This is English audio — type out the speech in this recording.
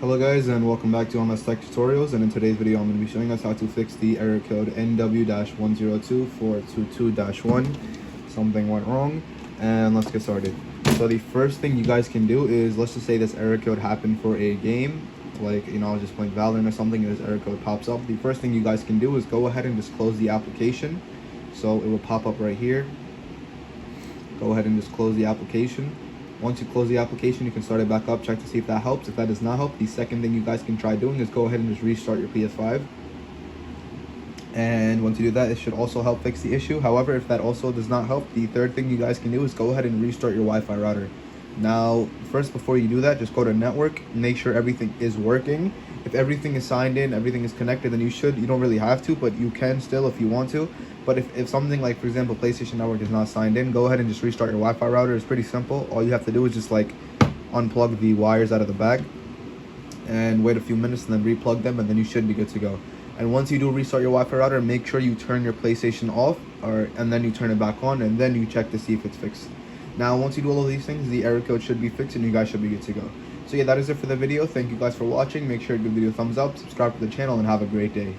Hello guys, and welcome back to MS Tech Tutorials, and in today's video I'm going to be showing us how to fix the error code NW-102422-1. Something went wrong, and let's get started. So the first thing you guys can do is, let's just say this error code happened for a game, like, I was just playing Valorant or something and this error code pops up. The first thing you guys can do is go ahead and just close the application. So it will pop up right here. Go ahead and just close the application. Once you close the application, you can start it back up, check to see if that helps. If that does not help, the second thing you guys can try doing is go ahead and just restart your PS5. And once you do that, it should also help fix the issue. However, if that also does not help, the third thing you guys can do is go ahead and restart your Wi-Fi router. Now, first, before you do that, just go to network, make sure everything is working. If everything is signed in, everything is connected, then you don't really have to, but you can still if you want to. But if something like, for example, PlayStation Network is not signed in, go ahead and just restart your Wi-Fi router. It's pretty simple. All you have to do is just like unplug the wires out of the bag and wait a few minutes and then replug them, and then you should be good to go. And once you do restart your Wi-Fi router, make sure you turn your PlayStation off, and then you turn it back on, and then you check to see if it's fixed. Now, once you do all of these things, the error code should be fixed and you guys should be good to go. So yeah, that is it for the video. Thank you guys for watching. Make sure to give the video a thumbs up, subscribe to the channel, and have a great day.